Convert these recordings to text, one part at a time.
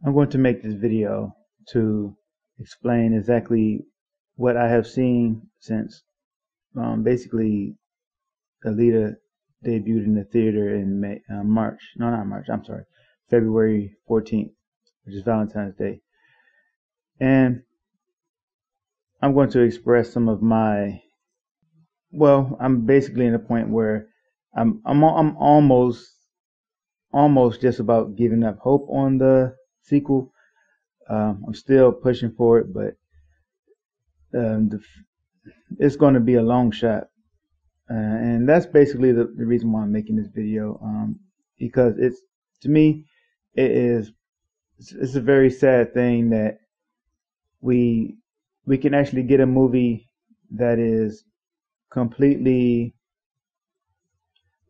I'm going to make this video to explain exactly what I have seen since basically ALITA debuted in the theater in February 14th, which is Valentine's Day. And I'm going to express some of I'm basically in a point where I'm almost just about giving up hope on the sequel. I'm still pushing for it, but it's going to be a long shot. And that's basically the reason why I'm making this video, because to me, it's a very sad thing that we can actually get a movie that is completely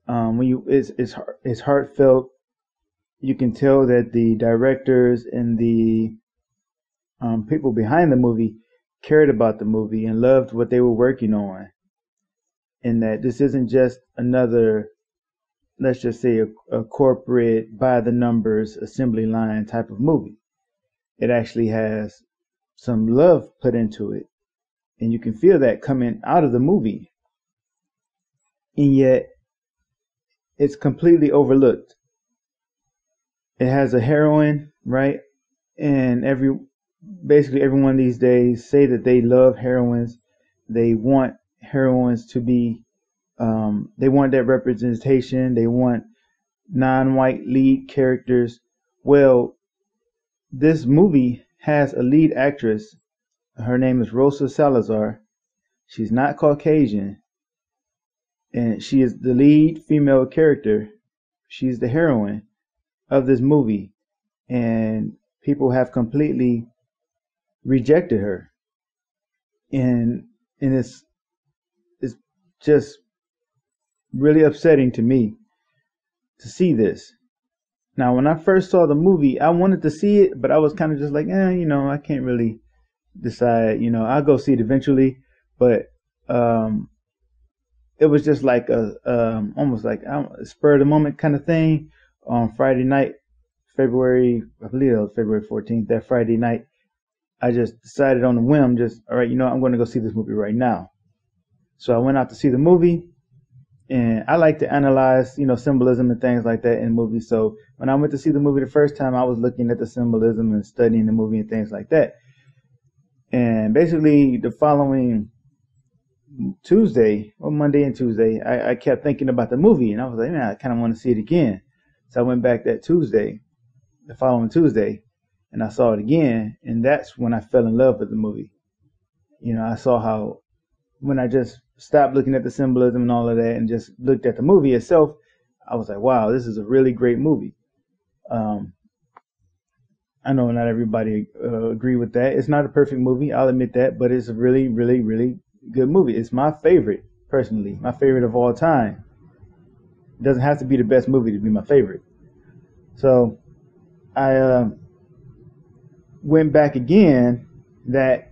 it's heartfelt. You can tell that the directors and the people behind the movie cared about the movie and loved what they were working on, and that this isn't just another, let's just say, a corporate by the numbers assembly line type of movie. It actually has some love put into it, and you can feel that coming out of the movie, and yet it's completely overlooked. It has a heroine, right? And basically everyone these days say that they love heroines. They want heroines to be, they want that representation. They want non-white lead characters. Well, this movie has a lead actress. Her name is Rosa Salazar. She's not Caucasian, and she is the lead female character. She's the heroine of this movie, and people have completely rejected her, and it's just really upsetting to me to see this. Now, when I first saw the movie, I wanted to see it, but I was kind of just like, I can't really decide. I'll go see it eventually, but it was just like almost like a spur of the moment kind of thing. On Friday night, I believe it was February 14th, that Friday night, I just decided on a whim, all right, I'm going to go see this movie right now. So I went out to see the movie, and I like to analyze, symbolism and things like that in movies. So when I went to see the movie the first time, I was looking at the symbolism and studying the movie and things like that. And basically the following Monday and Tuesday, I kept thinking about the movie, and I was like, man, I kind of want to see it again. So I went back the following Tuesday, and I saw it again, and that's when I fell in love with the movie. I saw how, when I just stopped looking at the symbolism and all of that and just looked at the movie itself, I was like, wow, this is a really great movie. I know not everybody agree with that. It's not a perfect movie, I'll admit that, but it's a really, really, really good movie. It's my favorite, personally, my favorite of all time. It doesn't have to be the best movie to be my favorite. So I went back again that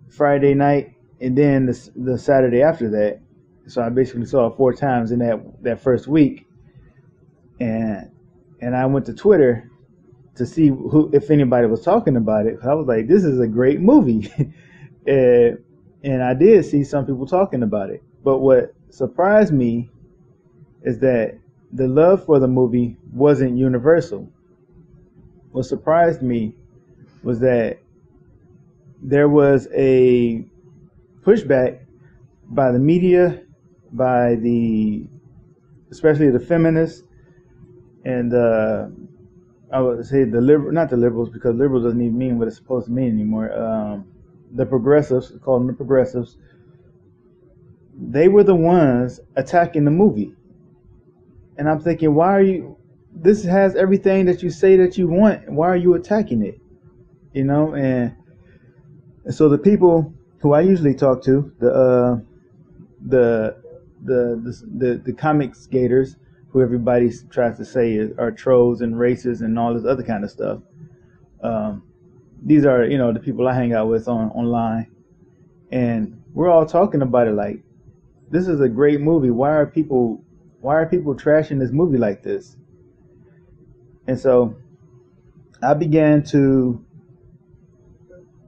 Friday night, and then the Saturday after that. So I basically saw it 4 times in that first week, and I went to Twitter to see if anybody was talking about it. I was like, this is a great movie. And I did see some people talking about it. But what surprised me is that the love for the movie wasn't universal. What surprised me was that there was a pushback by the media, especially the feminists, and I would say not the liberals, because liberal doesn't even mean what it's supposed to mean anymore. The progressives, call them the progressives, they were the ones attacking the movie. And I'm thinking, this has everything that you say that you want, why are you attacking it? And so the people who I usually talk to, the comics gators, who everybody tries to say are trolls and racists and all this other kind of stuff. These are, the people I hang out with online, and we're all talking about it like, this is a great movie. Why are people trashing this movie like this? And so I began to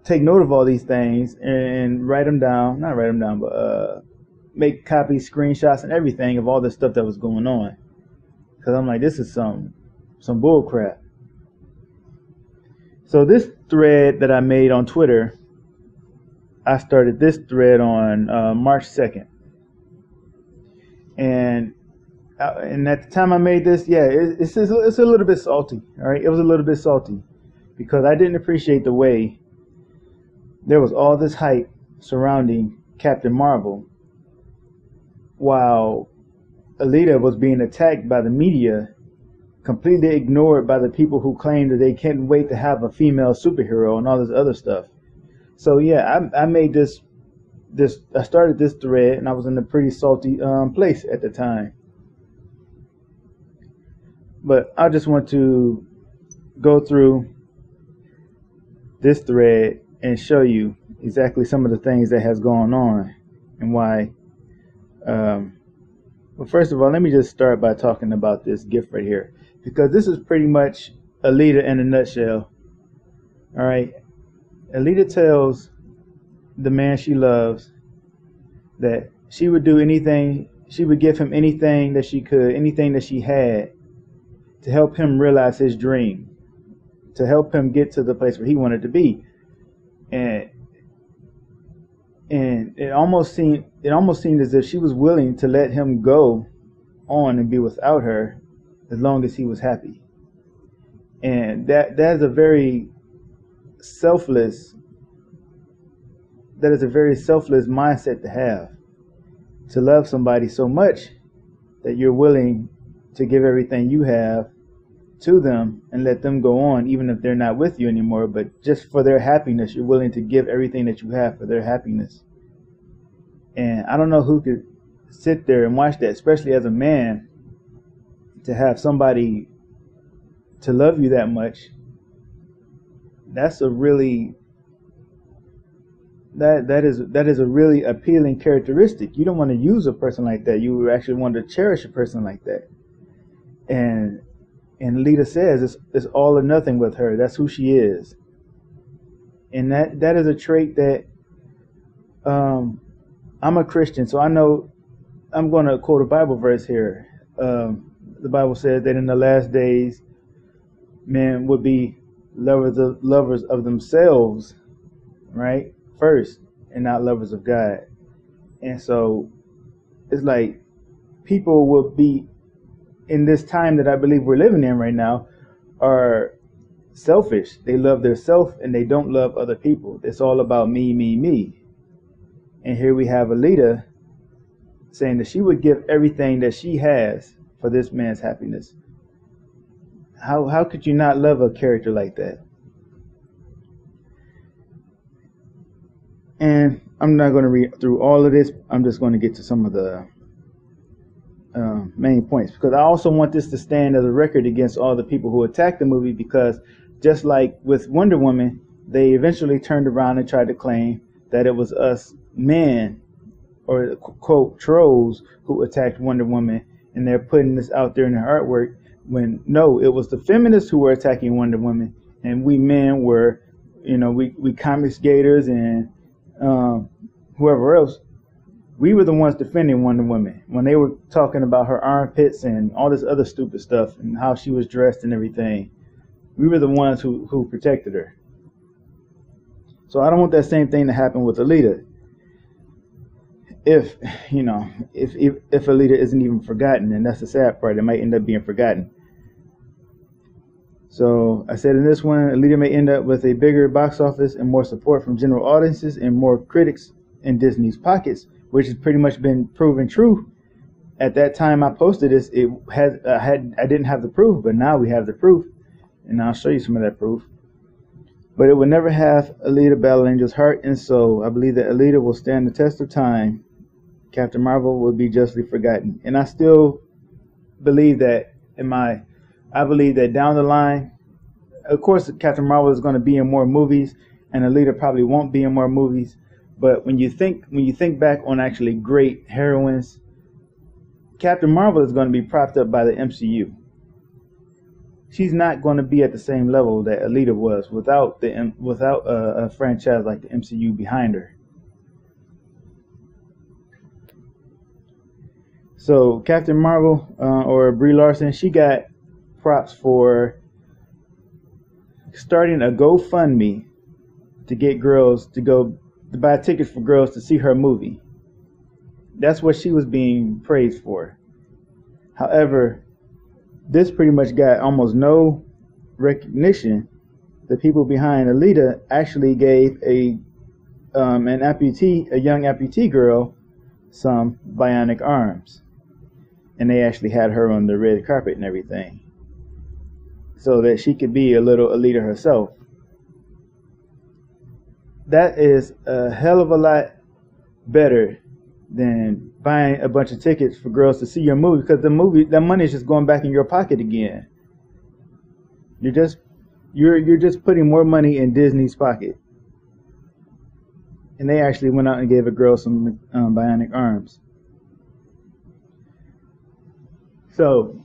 take note of all these things and write them down. Not write them down, but make copies, screenshots, and everything of all the stuff that was going on. Because I'm like, this is some bull crap. So this thread that I made on Twitter, I started this thread on March 2nd. And at the time I made this, yeah, it's a little bit salty. All right, it was a little bit salty because I didn't appreciate the way there was all this hype surrounding Captain Marvel while Alita was being attacked by the media, completely ignored by the people who claimed that they can't wait to have a female superhero and all this other stuff. So yeah, I made this. I started this thread, and I was in a pretty salty place at the time. But I just want to go through this thread and show you exactly some of the things that has gone on and why. Well, first of all, let me just start by talking about this gift right here, because this is pretty much Alita in a nutshell. All right, Alita tells the man she loves that she would do anything, she would give him anything that she could, anything that she had to help him realize his dream, to help him get to the place where he wanted to be. And it almost seemed as if she was willing to let him go on and be without her as long as he was happy. And that is a very selfless mindset to have, to love somebody so much that you're willing to give everything you have to them and let them go on, even if they're not with you anymore, but just for their happiness, you're willing to give everything that you have for their happiness. And I don't know who could sit there and watch that, especially as a man, to have somebody to love you that much. That's a really that is a really appealing characteristic. You don't want to use a person like that. You actually want to cherish a person like that. And Alita says it's all or nothing with her. That's who she is. And that is a trait that I'm a Christian, so I know I'm going to quote a Bible verse here. The Bible says that in the last days, men would be lovers of themselves, right? First, and not lovers of God. And so it's like people will be, in this time that I believe we're living in right now, are selfish. They love their self and they don't love other people. It's all about me, me, me. And here we have Alita saying that she would give everything that she has for this man's happiness. How could you not love a character like that? And I'm not going to read through all of this. I'm just going to get to some of the main points, because I also want this to stand as a record against all the people who attacked the movie, because just like with Wonder Woman, they eventually turned around and tried to claim that it was us men, or quote trolls, who attacked Wonder Woman, and they're putting this out there in their artwork, when no, it was the feminists who were attacking Wonder Woman, and we men were, we comics gators and whoever else, we were the ones defending Wonder Woman when they were talking about her armpits and all this other stupid stuff and how she was dressed and everything. We were the ones who protected her. So I don't want that same thing to happen with Alita. If Alita isn't even forgotten, and that's the sad part, it might end up being forgotten. So I said in this one, Alita may end up with a bigger box office and more support from general audiences and more critics in Disney's pockets, which has pretty much been proven true. At that time I posted this, I didn't have the proof, but now we have the proof, and I'll show you some of that proof. But it will never have Alita Battle Angel's heart and soul. I believe that Alita will stand the test of time. Captain Marvel will be justly forgotten. And I still believe that I believe that down the line, of course, Captain Marvel is going to be in more movies, and Alita probably won't be in more movies. But when you think back on actually great heroines, Captain Marvel is going to be propped up by the MCU. she's not going to be at the same level that Alita was without a franchise like the MCU behind her. So Captain Marvel or Brie Larson, she got props for starting a GoFundMe to get girls to buy tickets for girls to see her movie. That's what she was being praised for. However, this pretty much got almost no recognition. The people behind Alita actually gave a young amputee girl, some bionic arms, and they actually had her on the red carpet and everything, so that she could be a little Alita herself. That is a hell of a lot better than buying a bunch of tickets for girls to see your movie, because that money is just going back in your pocket again. You're just putting more money in Disney's pocket. And they actually went out and gave a girl some bionic arms. So,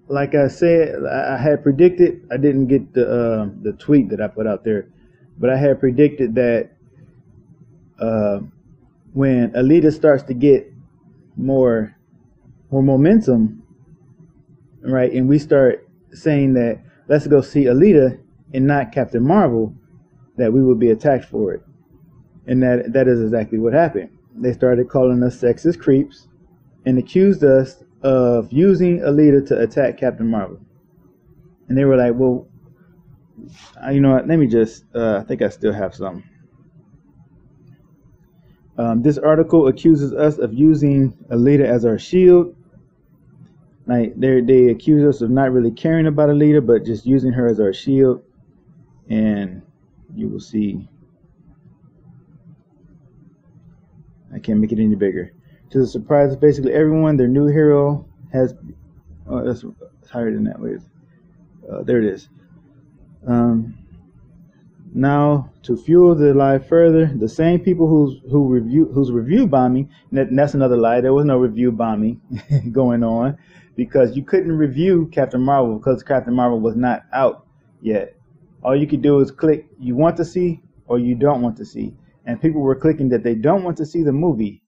like I said, I had predicted. I didn't get the tweet that I put out there, but I had predicted that when Alita starts to get more momentum, right, and we start saying that let's go see Alita and not Captain Marvel, that we would be attacked for it. And that is exactly what happened. They started calling us sexist creeps and accused us of using Alita to attack Captain Marvel. And they were like, well, you know what, let me just, I think I still have some. This article accuses us of using Alita as our shield. Like they accuse us of not really caring about Alita, but just using her as our shield. And you will see. I can't make it any bigger. To the surprise of basically everyone, their new hero has. Oh, that's higher than that. Wait, there it is. Now, to fuel the lie further, the same people whose review bombing, and that's another lie. There was no review bombing going on, because you couldn't review Captain Marvel because Captain Marvel was not out yet. All you could do is click you want to see or you don't want to see. And people were clicking that they don't want to see the movie.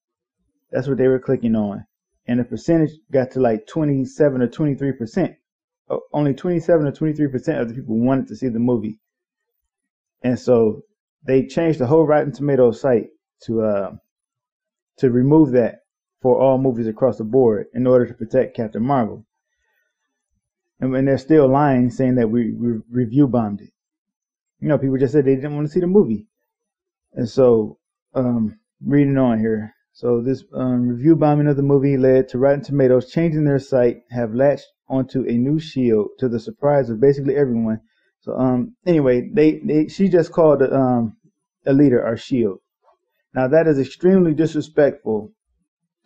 That's what they were clicking on. And the percentage got to like 27 or 23%. Only 27 or 23% of the people wanted to see the movie. And so they changed the whole Rotten Tomatoes site to remove that for all movies across the board in order to protect Captain Marvel. And they're still lying, saying that we review bombed it. You know, people just said they didn't want to see the movie. And so, reading on here. So this review bombing of the movie led to Rotten Tomatoes changing their site, have latched onto a new shield to the surprise of basically everyone. So anyway, she just called Alita our shield. Now that is extremely disrespectful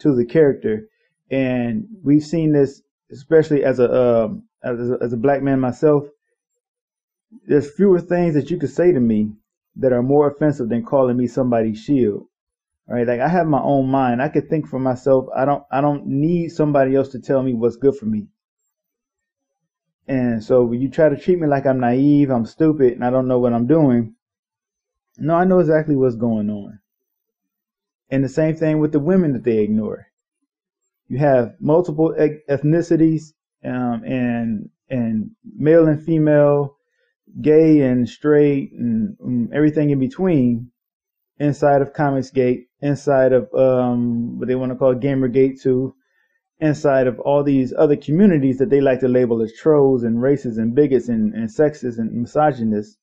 to the character, and we've seen this especially as a black man myself. There's fewer things that you could say to me that are more offensive than calling me somebody's shield. Right? Like, I have my own mind. I could think for myself. I don't need somebody else to tell me what's good for me. And so when you try to treat me like I'm naive, I'm stupid, and I don't know what I'm doing, no, I know exactly what's going on. And the same thing with the women that they ignore. You have multiple ethnicities, and male and female, gay and straight, and everything in between inside of Comicsgate, inside of what they want to call Gamergate too, inside of all these other communities that they like to label as trolls and racists and bigots and sexists and misogynists.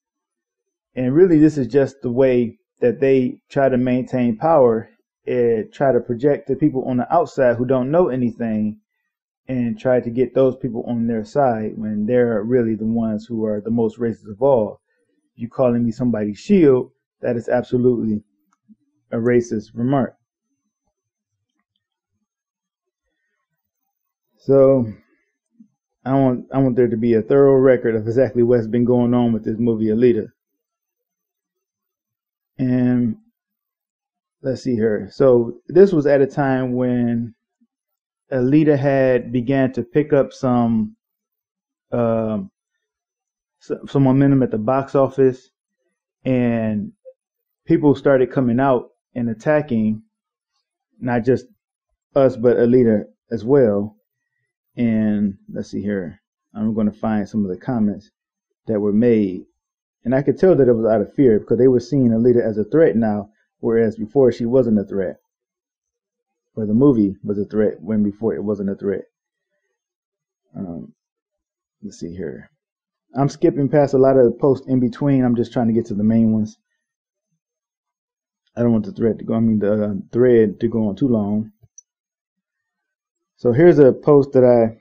And really, this is just the way that they try to maintain power and try to project to people on the outside who don't know anything, and try to get those people on their side when they're really the ones who are the most racist of all. You calling me somebody's shield, that is absolutely a racist remark. So I want there to be a thorough record of exactly what's been going on with this movie Alita. And let's see here. So this was at a time when Alita had began to pick up some um, some momentum at the box office, and people started coming out and attacking not just us but Alita as well. And let's see here, I'm going to find some of the comments that were made, and I could tell that it was out of fear because they were seeing Alita as a threat now, whereas before she wasn't a threat, or the movie was a threat when before it wasn't a threat. Let's see here. I'm skipping past a lot of the posts in between. I'm just trying to get to the main ones. I don't want the thread to go. The thread to go on too long. So here's a post that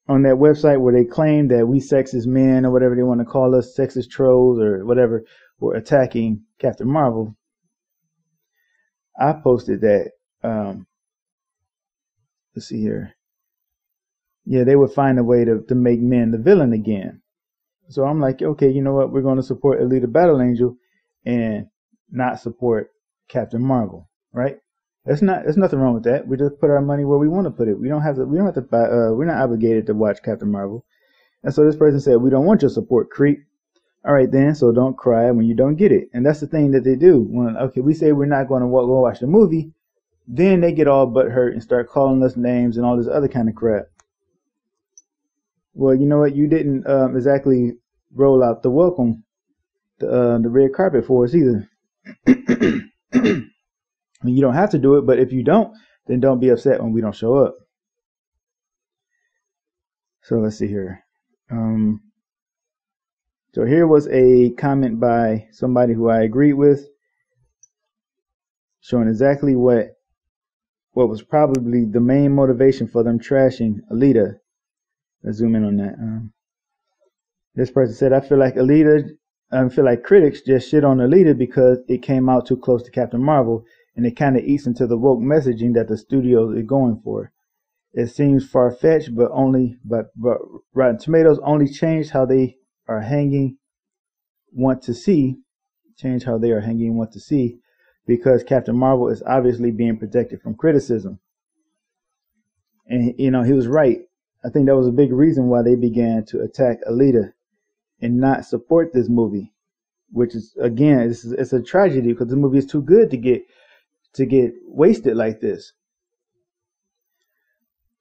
on that website where they claim that we sexist men, or whatever they want to call us, sexist trolls or whatever, were attacking Captain Marvel. I posted that. Let's see here. Yeah, they would find a way to make men the villain again. So I'm like, okay, you know what? We're going to support ALITA Battle Angel and not support Captain Marvel, right? There's nothing wrong with that. We just put our money where we want to put it. We don't have to buy, we're not obligated to watch Captain Marvel. And so this person said, we don't want your support, creep. All right then, so don't cry when you don't get it. And that's the thing that they do. When we say we're not going to go watch the movie, then they get all butthurt and start calling us names and all this other kind of crap. Well, you know what? You didn't exactly roll out the welcome, the red carpet for us either. I mean, you don't have to do it, but if you don't, then don't be upset when we don't show up. So let's see here. So here was a comment by somebody who I agreed with, showing exactly what was probably the main motivation for them trashing Alita. Let's zoom in on that. This person said, I feel like critics just shit on Alita because it came out too close to Captain Marvel, and it kind of eats into the woke messaging that the studio is going for. It seems far-fetched, but Rotten Tomatoes only changed how they are hanging want to see, because Captain Marvel is obviously being protected from criticism. And, he was right. I think that was a big reason why they began to attack Alita and not support this movie, which is, again, it's a tragedy because the movie is too good to get wasted like this.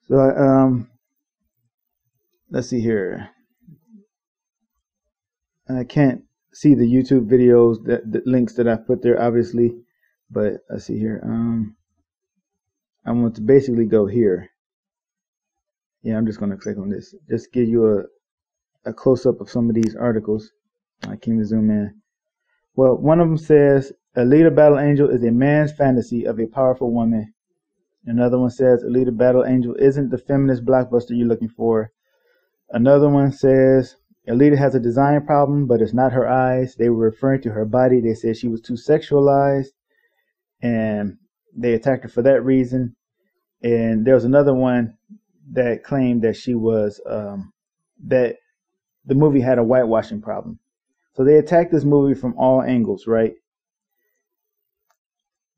So let's see here. I can't see the YouTube videos, the links that I put there, obviously, but let's see here. I want to basically go here. Yeah, I'm just going to click on this. Just give you a close-up of some of these articles. I can zoom in. Well, one of them says, Alita Battle Angel is a man's fantasy of a powerful woman. Another one says, Alita Battle Angel isn't the feminist blockbuster you're looking for. Another one says, Alita has a design problem, but it's not her eyes. They were referring to her body. They said she was too sexualized, and they attacked her for that reason. And there was another one that claimed that she was that the movie had a whitewashing problem. So they attacked this movie from all angles, right?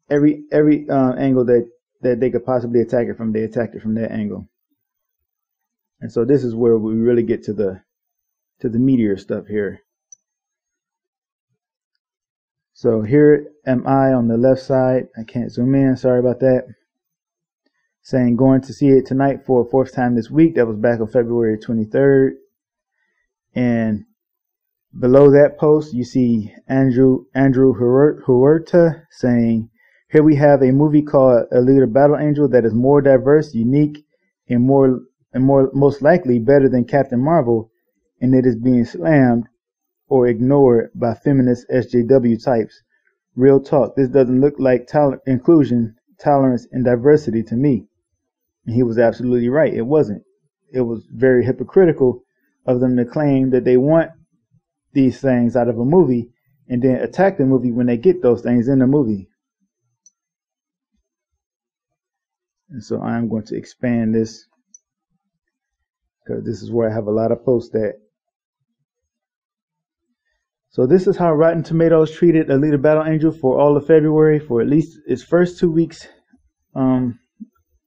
Every angle that they could possibly attack it from, they attacked it from that angle. And so this is where we really get to the meatier stuff here. So here am I on the left side. I can't zoom in, sorry about that. Saying going to see it tonight for a fourth time this week. That was back on February 23rd. And below that post, you see Andrew Huerta saying, here we have a movie called Alita Battle Angel that is more diverse, unique, and most likely better than Captain Marvel, and it is being slammed or ignored by feminist SJW types. Real talk, this doesn't look like inclusion, tolerance, and diversity to me. And he was absolutely right. It wasn't. It was very hypocritical of them to claim that they want these things out of a movie and then attack the movie when they get those things in the movie. And so I'm going to expand this because this is where I have a lot of posts at. So this is how Rotten Tomatoes treated Alita Battle Angel for all of February, for at least its first 2 weeks.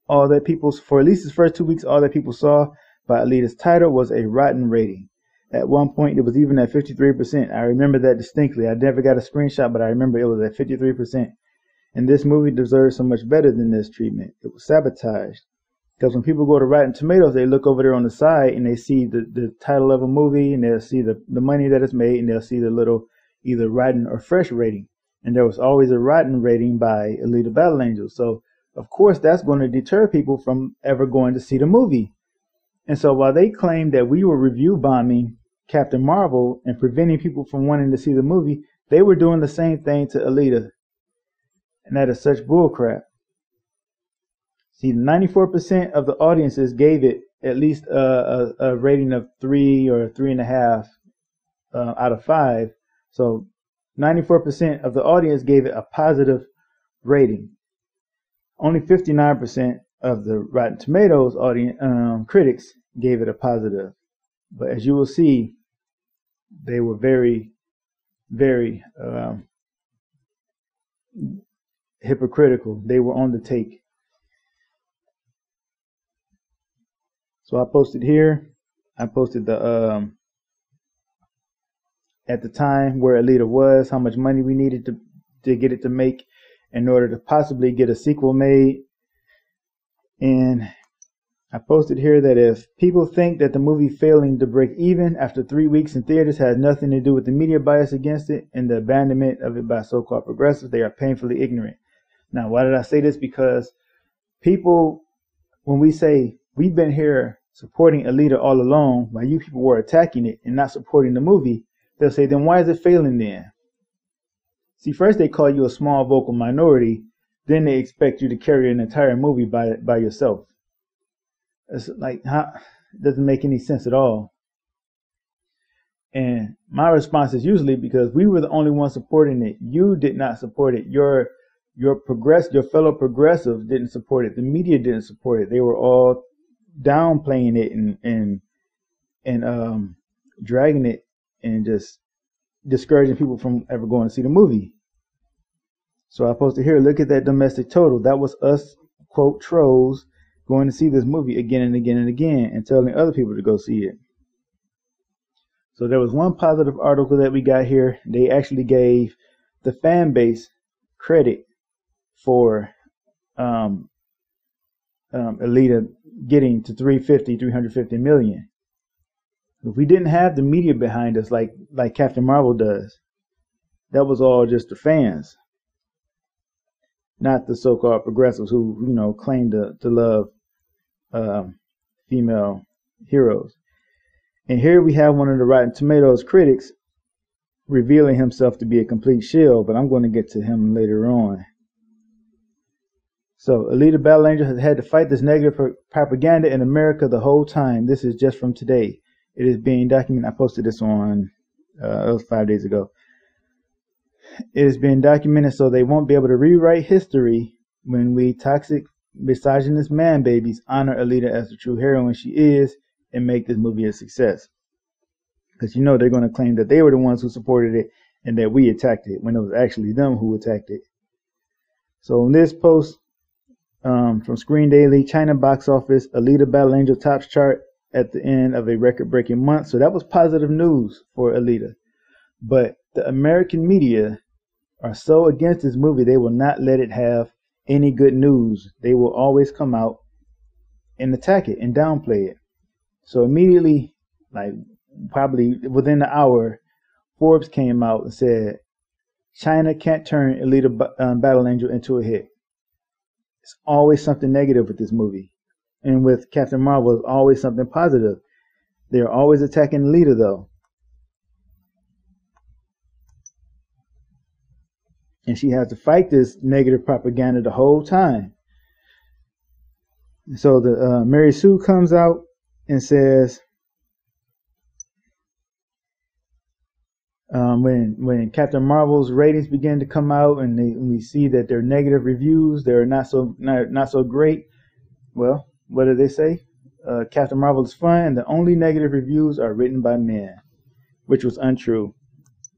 All that people saw. by Alita's title was a rotten rating. At one point, it was even at 53%. I remember that distinctly. I never got a screenshot, but I remember it was at 53%. And this movie deserves so much better than this treatment. It was sabotaged. Because when people go to Rotten Tomatoes, they look over there on the side and they see the title of a movie, and they'll see the money that it's made, and they'll see the little either rotten or fresh rating. And there was always a rotten rating by Alita Battle Angel. So, of course, that's going to deter people from ever going to see the movie. And so while they claimed that we were review bombing Captain Marvel and preventing people from wanting to see the movie, they were doing the same thing to Alita. And that is such bullcrap. See, 94% of the audiences gave it at least a rating of 3 or 3.5 out of 5. So 94% of the audience gave it a positive rating. Only 59% of the Rotten Tomatoes audience critics gave it a positive. But as you will see, they were very, very hypocritical. They were on the take. So I posted here. I posted the at the time where Alita was, how much money we needed to get it to make in order to possibly get a sequel made. And I posted here that if people think that the movie failing to break even after 3 weeks in theaters has nothing to do with the media bias against it and the abandonment of it by so-called progressives, they are painfully ignorant. Now, why did I say this? Because people, when we say we've been here supporting Alita all along while you people were attacking it and not supporting the movie, they'll say, then why is it failing then? See, first they call you a small vocal minority, then they expect you to carry an entire movie by yourself. It's like, it doesn't make any sense at all. And my response is usually because we were the only ones supporting it. You did not support it. Your fellow progressives didn't support it. The media didn't support it. They were all downplaying it and dragging it and just discouraging people from ever going to see the movie. So I posted here, look at that domestic total. That was us, quote, trolls going to see this movie again and again and again and telling other people to go see it. So there was one positive article that we got here. They actually gave the fan base credit for Alita getting to 350 million. If we didn't have the media behind us like Captain Marvel does, that was all just the fans, not the so-called progressives who claim to love female heroes. And here we have one of the Rotten Tomatoes critics revealing himself to be a complete shill, but I'm going to get to him later on. So, Alita Battle Angel has had to fight this negative propaganda in America the whole time. This is just from today. It is being documented. I posted this on, it was 5 days ago. It is being documented so they won't be able to rewrite history when we toxic, misogynist man babies honor Alita as the true heroine she is and make this movie a success. Because they're going to claim that they were the ones who supported it and that we attacked it when it was actually them who attacked it. So in this post from Screen Daily, China box office, Alita Battle Angel tops chart at the end of a record-breaking month. So that was positive news for Alita. But the American media are so against this movie, they will not let it have any good news. They will always come out and attack it and downplay it. So immediately, probably within the hour, Forbes came out and said, China can't turn Alita Battle Angel into a hit. It's always something negative with this movie. And with Captain Marvel, it's always something positive. They're always attacking Alita, though. And she has to fight this negative propaganda the whole time. So the Mary Sue comes out and says, when Captain Marvel's ratings begin to come out and we see that they're negative reviews, they're not so great. Well, what do they say? Captain Marvel is fun, and the only negative reviews are written by men, which was untrue,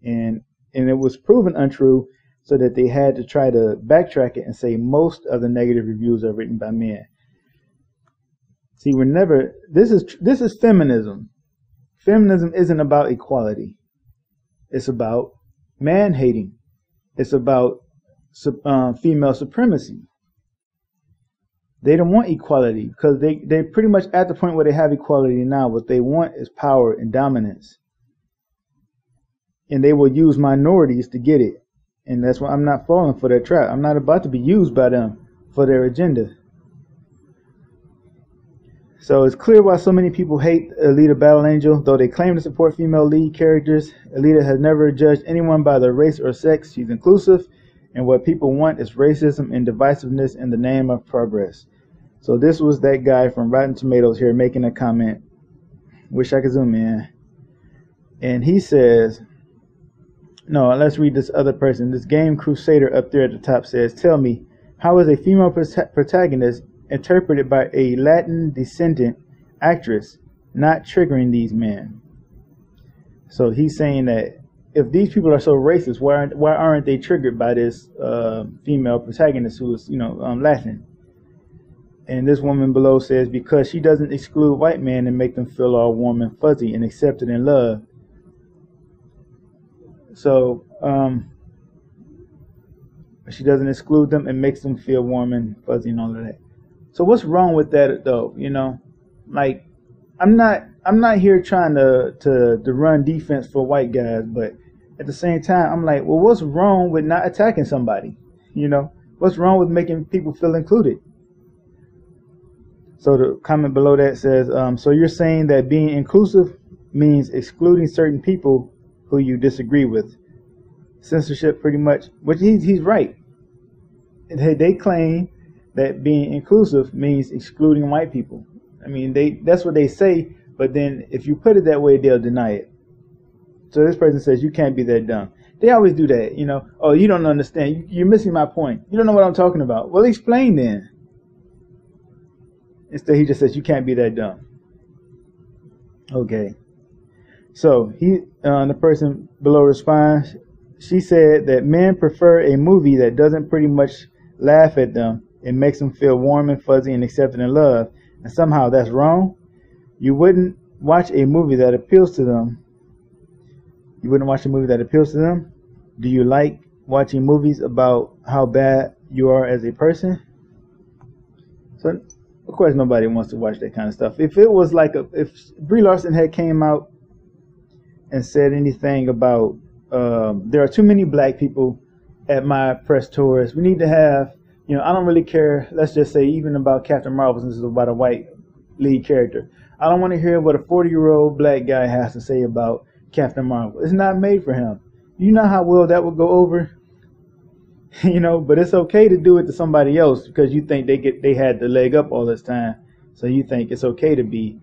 and it was proven untrue, so that they had to try to backtrack it and say most of the negative reviews are written by men. See, we're never. This is feminism. Feminism isn't about equality. It's about man hating. It's about female supremacy. They don't want equality because they're pretty much at the point where they have equality now. What they want is power and dominance. And they will use minorities to get it. And that's why I'm not falling for their trap. I'm not about to be used by them for their agenda. So it's clear why so many people hate Alita Battle Angel. Though they claim to support female lead characters, Alita has never judged anyone by their race or sex. She's inclusive, and what people want is racism and divisiveness in the name of progress. So this was that guy from Rotten Tomatoes here making a comment. Wish I could zoom in. And he says, no, let's read this other person. This Game Crusader up there at the top says, tell me, how is a female protagonist interpreted by a Latin descendant actress not triggering these men? So he's saying that if these people are so racist, why aren't they triggered by this female protagonist who is Latin? And this woman below says because she doesn't exclude white men and make them feel all warm and fuzzy and accepted and loved. So she doesn't exclude them and makes them feel warm and fuzzy and all of that. So what's wrong with that though? Like I'm not here trying to run defense for white guys, but at the same time I'm like, well, what's wrong with not attacking somebody? What's wrong with making people feel included? So the comment below that says, so you're saying that being inclusive means excluding certain people who you disagree with. Censorship, pretty much, which he's right. They claim that being inclusive means excluding white people. I mean, that's what they say, but then if you put it that way, they'll deny it. So this person says, you can't be that dumb. They always do that, oh, you don't understand. You're missing my point. You don't know what I'm talking about. Well, explain then. Instead, he just says, you can't be that dumb. Okay. So the person below responds, she said that men prefer a movie that doesn't pretty much laugh at them. It makes them feel warm and fuzzy and accepted and loved. And somehow that's wrong. You wouldn't watch a movie that appeals to them. You wouldn't watch a movie that appeals to them? Do you like watching movies about how bad you are as a person? So, of course, nobody wants to watch that kind of stuff. If it was like if Brie Larson had came out and said anything about there are too many black people at my press tours, we need to have, I don't really care, let's just say even about Captain Marvel, since it's about a white lead character. I don't want to hear what a 40-year-old black guy has to say about Captain Marvel. It's not made for him. You know how well that would go over? But it's okay to do it to somebody else because you think they had the leg up all this time. So you think it's okay to be,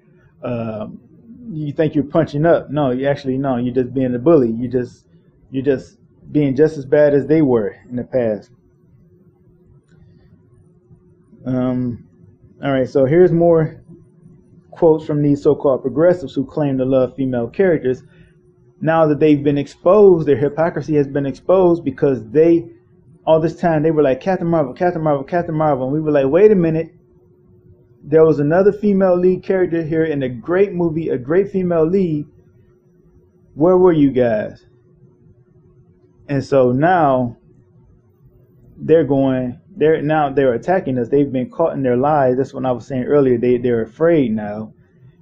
you think you're punching up. No, you're just being a bully. You're just being just as bad as they were in the past. All right, so here's more quotes from these so-called progressives who claim to love female characters. Now that they've been exposed, their hypocrisy has been exposed because all this time they were like, Captain Marvel, Captain Marvel, Captain Marvel. And we were like, wait a minute. There was another female lead character here in a great movie, a great female lead. Where were you guys? And so now they're attacking us. They've been caught in their lies. That's what I was saying earlier. They're afraid now,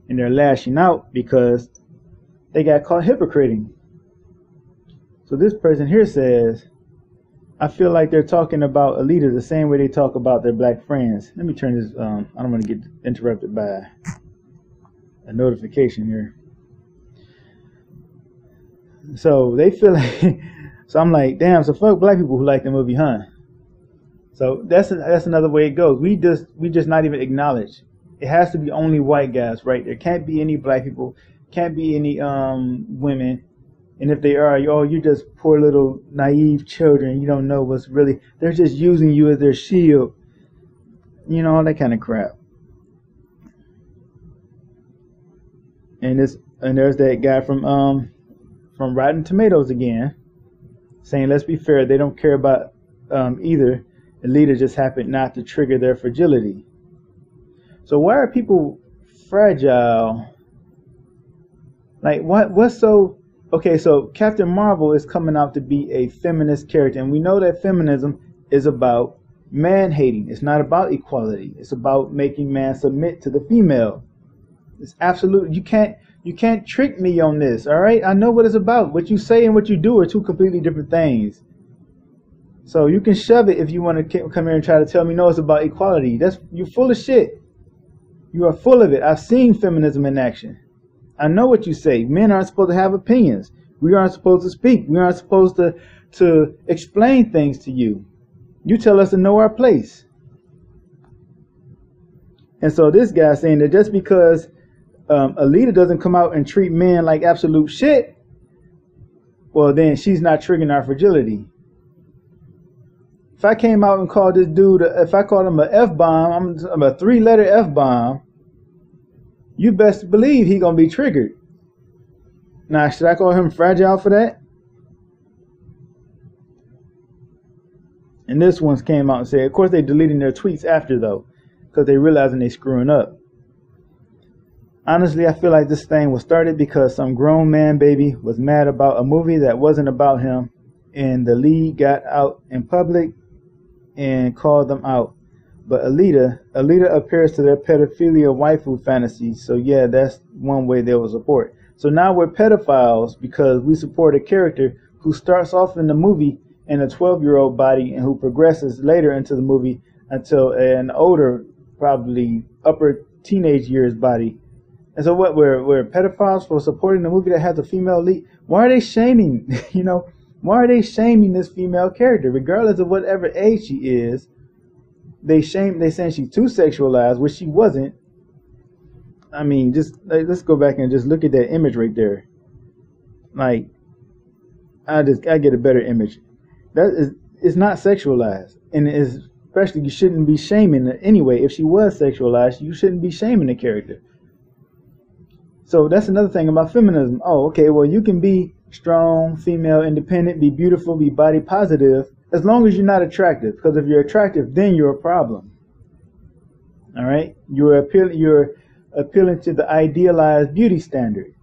and they're lashing out because they got caught hypocriting. So this person here says, I feel like they're talking about Alita the same way they talk about their black friends. Let me turn this, I don't want to get interrupted by a notification here. So they feel like, so I'm like, damn, so fuck black people who like the movie, huh? So that's another way it goes. We just not even acknowledge. It has to be only white guys, right? There can't be any black people, can't be any women. And if they are, you're just poor little naive children. You don't know what's really, they're just using you as their shield. All that kind of crap. And there's that guy from Rotten Tomatoes again, saying, let's be fair, they don't care about either. Alita just happened not to trigger their fragility. So why are people fragile. Like what's so okay, so Captain Marvel is coming out to be a feminist character, and we know that feminism is about man hating. It's not about equality. It's about making man submit to the female. It's absolute. You can't trick me on this. All right, I know what it's about. What you say and what you do are two completely different things. So you can shove it if you want to come here and try to tell me no, it's about equality. You're full of shit. You are full of it. I've seen feminism in action. I know what you say. Men aren't supposed to have opinions. We aren't supposed to speak. We aren't supposed to explain things to you. You tell us to know our place. And so this guy's saying that just because Alita doesn't come out and treat men like absolute shit, well, then she's not triggering our fragility. If I came out and called this dude, if I called him an F-bomb, I'm a 3-letter F-bomb, you best believe he gonna be triggered. Now, should I call him fragile for that? And this one came out and said, of course they deleting their tweets after though, because they realizing they screwing up. Honestly, I feel like this thing was started because some grown man baby was mad about a movie that wasn't about him, and the lead got out in public and called them out. But Alita appears to their pedophilia waifu fantasies, so yeah, that's one way they will support. So now we're pedophiles because we support a character who starts off in the movie in a 12-year-old body and who progresses later into the movie until an older, probably upper teenage years body. And so what, we're pedophiles for supporting the movie that has a female lead? Why are they shaming, why are they shaming this female character? Regardless of whatever age she is, they saying she's too sexualized, which she wasn't. I mean, let's go back and just look at that image right there. Like, I get a better image. It's not sexualized, and especially you shouldn't be shaming it anyway. If she was sexualized, you shouldn't be shaming the character. So that's another thing about feminism. Oh, okay, well, you can be strong, female, independent, be beautiful, be body positive, as long as you're not attractive. Because if you're attractive, then you're a problem. All right, you're appealing to the idealized beauty standard.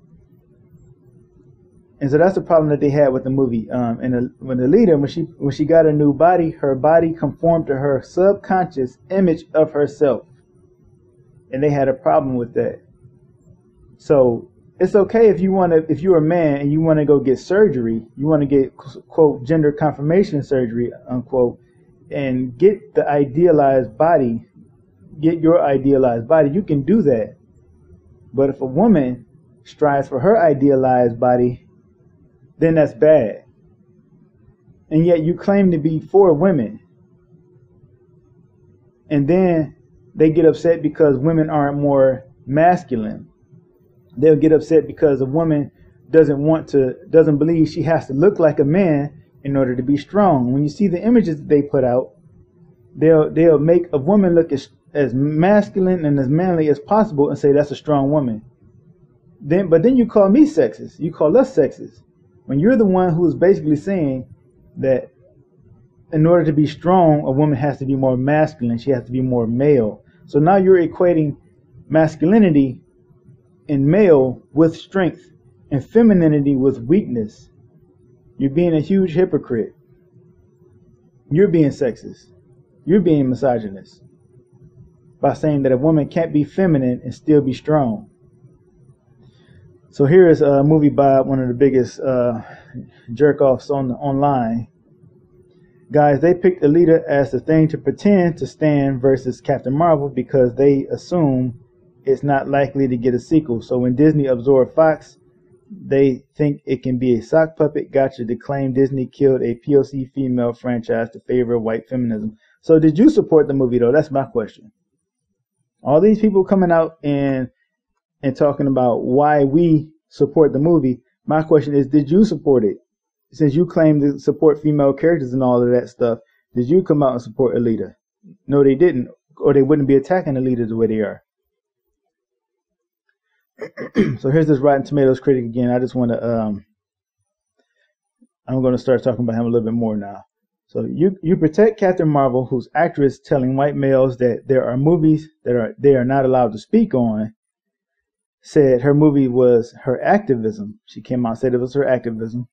And so that's the problem that they had with the movie. When Alita, when she got a new body, her body conformed to her subconscious image of herself, and they had a problem with that. So it's okay if you're a man and you want to go get surgery, you want to get quote gender confirmation surgery unquote, and get the idealized body, get your idealized body. You can do that. But if a woman strives for her idealized body, then that's bad. And yet you claim to be for women. And then they get upset because women aren't more masculine. They'll get upset because a woman doesn't believe she has to look like a man in order to be strong. When you see the images that they put out, they'll make a woman look as masculine and as manly as possible and say that's a strong woman. But then you call me sexist. You call us sexist. When you're the one who is basically saying that in order to be strong, a woman has to be more masculine. She has to be more male. So now you're equating masculinity and male with strength and femininity with weakness. You're being a huge hypocrite. You're being sexist. You're being misogynist by saying that a woman can't be feminine and still be strong. So here is a movie by one of the biggest jerk-offs online. Guys, they picked Alita as the thing to pretend to stand versus Captain Marvel because they assume it's not likely to get a sequel. So when Disney absorbed Fox, they think it can be a sock puppet gotcha to claim Disney killed a POC female franchise to favor white feminism. So did you support the movie though? That's my question. All these people coming out and talking about why we support the movie. My question is, did you support it? Since you claim to support female characters and all of that stuff, did you come out and support Alita? No, they didn't, or they wouldn't be attacking Alita the way they are. So here's this Rotten Tomatoes critic again. I just want to, I'm going to start talking about him a little bit more now. So you protect Captain Marvel, whose actress telling white males that there are movies that they are not allowed to speak on, said her movie was her activism. She came out and said it was her activism.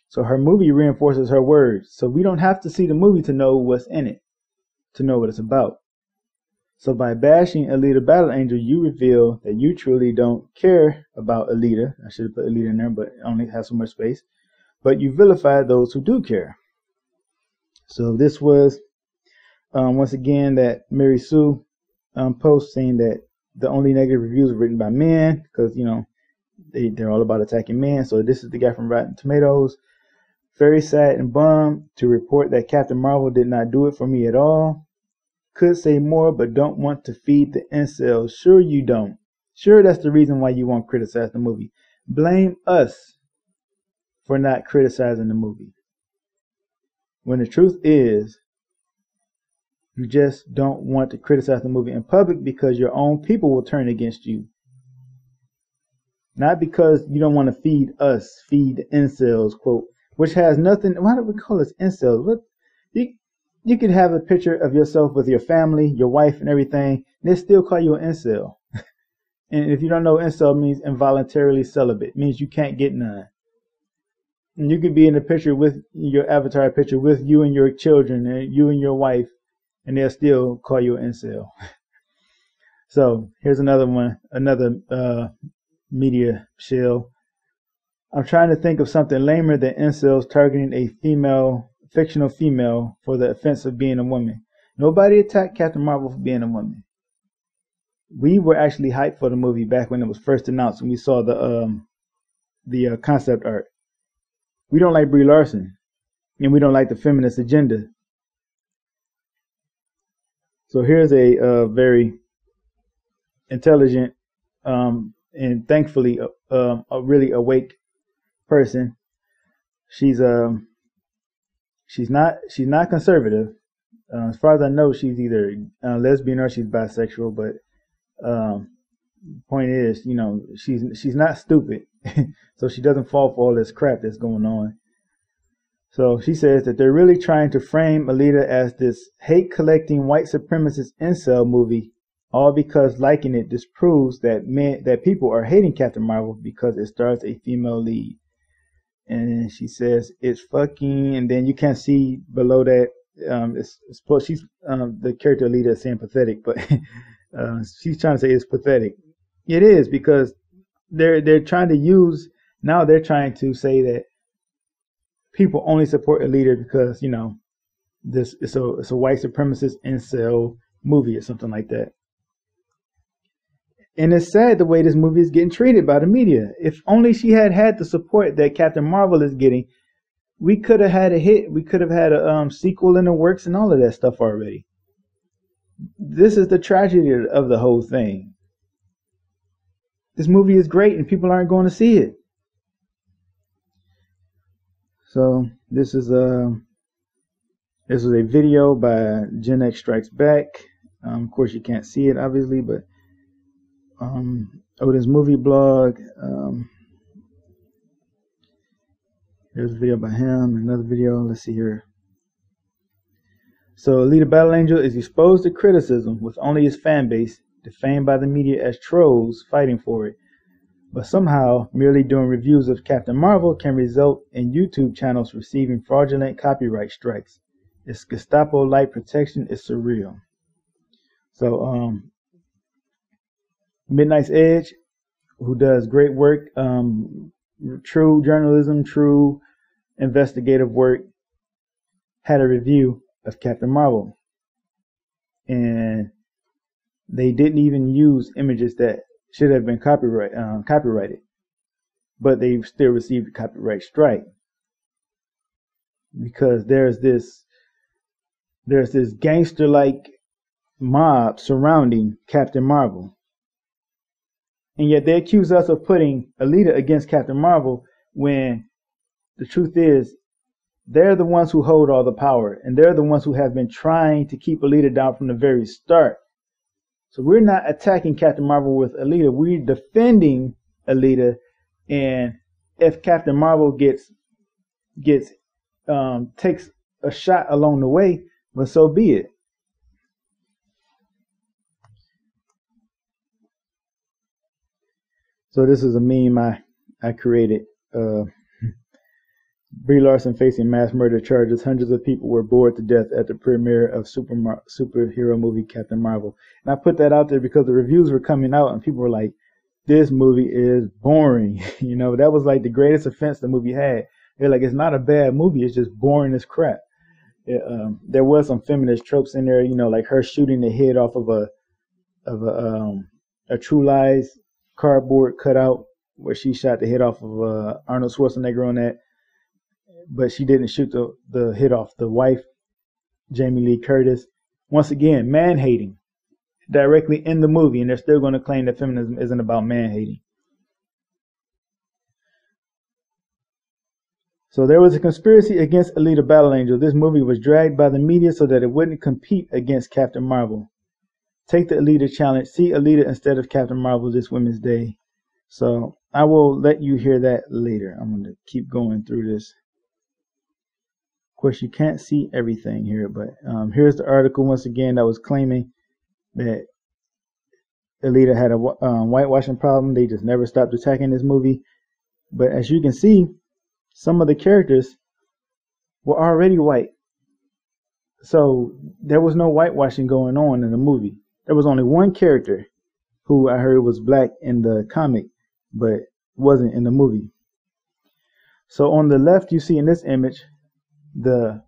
So her movie reinforces her words. So we don't have to see the movie to know what's in it, to know what it's about. So by bashing ALITA Battle Angel, you reveal that you truly don't care about ALITA. I should have put ALITA in there, but it only has so much space. But you vilify those who do care. So this was, once again, that Mary Sue post saying that the only negative reviews are written by men because, you know, they're all about attacking men. So this is the guy from Rotten Tomatoes. Very sad and bummed to report that Captain Marvel did not do it for me at all. Could say more, but don't want to feed the incels. Sure you don't. Sure that's the reason why you won't criticize the movie. Blame us for not criticizing the movie. When the truth is, you just don't want to criticize the movie in public because your own people will turn against you. Not because you don't want to feed us, feed the incels, quote, which has nothing, why do we call this incels? What? You could have a picture of yourself with your family, your wife and everything, and they still call you an incel. And if you don't know, incel means involuntarily celibate. It means you can't get none. And you could be in a picture with your avatar picture with you and your children and you and your wife, and they'll still call you an incel. So here's another one, another media shill. I'm trying to think of something lamer than incels targeting a fictional female for the offense of being a woman. Nobody attacked Captain Marvel for being a woman. We were actually hyped for the movie back when it was first announced and we saw the concept art. We don't like Brie Larson, and we don't like the feminist agenda. So here's a very intelligent and thankfully a really awake person. She's not conservative. As far as I know, she's either lesbian or she's bisexual. But point is, you know, she's not stupid, so she doesn't fall for all this crap that's going on. So she says that they're really trying to frame ALITA as this hate-collecting white supremacist incel movie, all because liking it disproves that people are hating Captain Marvel because it stars a female lead. And she says it's fucking, and then you can't see below that. She's the character ALITA is saying pathetic, but she's trying to say it's pathetic. It is because they're trying to use now. They're trying to say that people only support ALITA because, you know, this it's a white supremacist incel movie or something like that. And it's sad the way this movie is getting treated by the media. If only she had had the support that Captain Marvel is getting, we could have had a hit. We could have had a sequel in the works and all of that stuff already. This is the tragedy of the whole thing. This movie is great and people aren't going to see it. So this is a video by Gen X Strikes Back. Of course, you can't see it obviously, but Odin's movie blog. There's a video by him. Another video. Let's see here. So ALITA Battle Angel is exposed to criticism with only his fan base defamed by the media as trolls fighting for it. But somehow, merely doing reviews of Captain Marvel can result in YouTube channels receiving fraudulent copyright strikes. Its Gestapo-like protection is surreal. So, Midnight's Edge, who does great work, true journalism, true investigative work, had a review of Captain Marvel. And they didn't even use images that should have been copyrighted, but they still received a copyright strike because there's this gangster-like mob surrounding Captain Marvel, and yet they accuse us of putting ALITA against Captain Marvel when the truth is they're the ones who hold all the power, and they're the ones who have been trying to keep ALITA down from the very start. So we're not attacking Captain Marvel with ALITA. We're defending ALITA. And if Captain Marvel takes a shot along the way, well, so be it. So this is a meme I created. Brie Larson facing mass murder charges. Hundreds of people were bored to death at the premiere of superhero movie Captain Marvel. And I put that out there because the reviews were coming out and people were like, this movie is boring. You know, that was like the greatest offense the movie had. They're like, it's not a bad movie, it's just boring as crap. There was some feminist tropes in there, you know, like her shooting the head off of a True Lies cardboard cutout where she shot the head off of Arnold Schwarzenegger on that, but she didn't shoot the head off the wife, Jamie Lee Curtis. Once again, man hating directly in the movie, and they're still going to claim that feminism isn't about man hating. So there was a conspiracy against Alita Battle Angel. This movie was dragged by the media so that it wouldn't compete against Captain Marvel. Take the Alita challenge. See Alita instead of Captain Marvel this Women's Day. So I will let you hear that later. I'm going to keep going through this. Of course, you can't see everything here, but here's the article once again that was claiming that Alita had a whitewashing problem. They just never stopped attacking this movie. But as you can see, some of the characters were already white. So there was no whitewashing going on in the movie. There was only one character who I heard was black in the comic, but wasn't in the movie. So on the left, you see in this image, the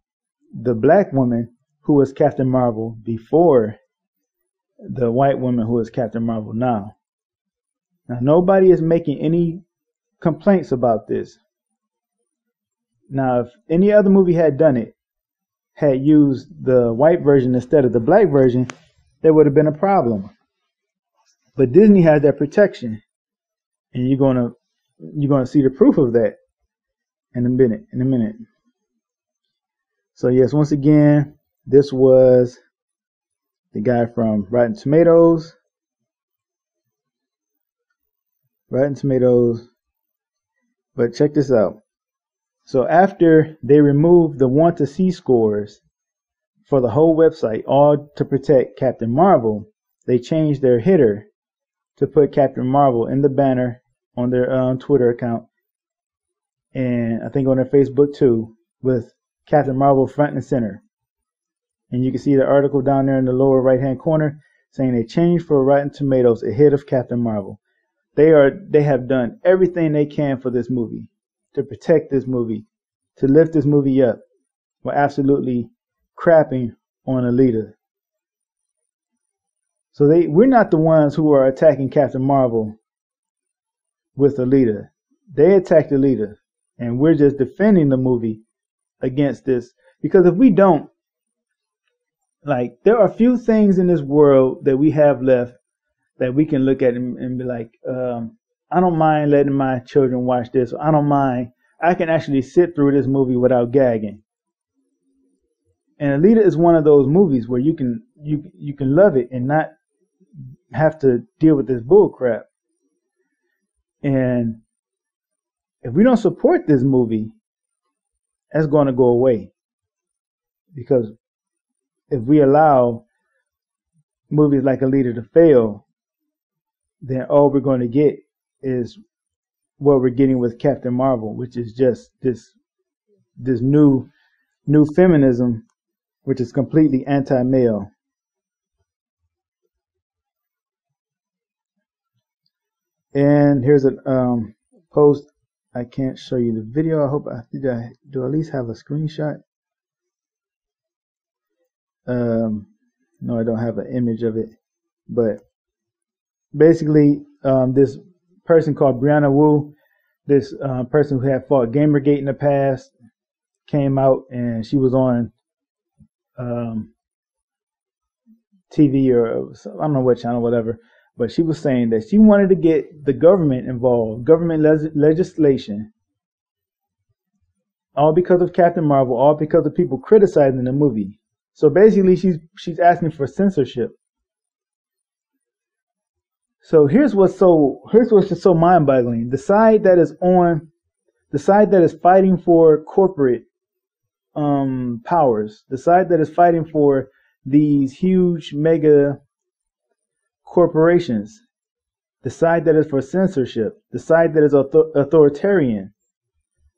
black woman who was Captain Marvel before the white woman who is Captain Marvel now. Now, nobody is making any complaints about this. Now, if any other movie had done it, had used the white version instead of the black version, there would have been a problem. But Disney has that protection, and you're gonna see the proof of that in a minute. So yes, once again, this was the guy from Rotten Tomatoes. But check this out. So after they removed the want to see scores for the whole website, all to protect Captain Marvel, they changed their header to put Captain Marvel in the banner on their Twitter account, and I think on their Facebook too, with Captain Marvel front and center. And you can see the article down there in the lower right hand corner saying they changed for Rotten Tomatoes ahead of Captain Marvel. They have done everything they can for this movie, to protect this movie, to lift this movie up, while absolutely crapping on Alita. So we're not the ones who are attacking Captain Marvel with Alita. They attacked Alita, and we're just defending the movie against this. Because if we don't, like, there are few things in this world that we have left that we can look at and be like, I don't mind letting my children watch this. I don't mind. I can actually sit through this movie without gagging. And Alita is one of those movies where you can love it and not have to deal with this bull crap. And if we don't support this movie, that's going to go away. Because if we allow movies like Alita to fail, then all we're going to get is what we're getting with Captain Marvel, which is just this new feminism, which is completely anti-male. And here's a post. I can't show you the video. Did I at least have a screenshot? No, I don't have an image of it. But basically, this person called Brianna Wu, this person who had fought Gamergate in the past, came out and she was on TV or I don't know what channel, whatever. But she was saying that she wanted to get the government involved, government legislation, all because of Captain Marvel, all because of people criticizing the movie. So basically, she's asking for censorship. So here's what's just so mind-boggling: the side that is fighting for corporate powers, the side that is fighting for these huge mega corporations, the side that is for censorship, the side that is authoritarian,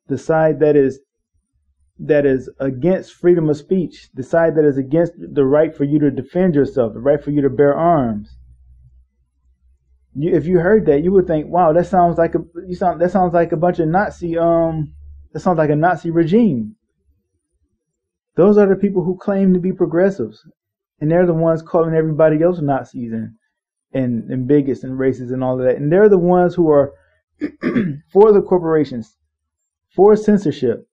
the side that is against freedom of speech, the side that is against the right for you to defend yourself, the right for you to bear arms. If you heard that, you would think, "Wow, that sounds like a bunch of Nazi. That sounds like a Nazi regime." Those are the people who claim to be progressives, and they're the ones calling everybody else Nazis and bigots and racists and all of that. And they're the ones who are for the corporations, for censorship,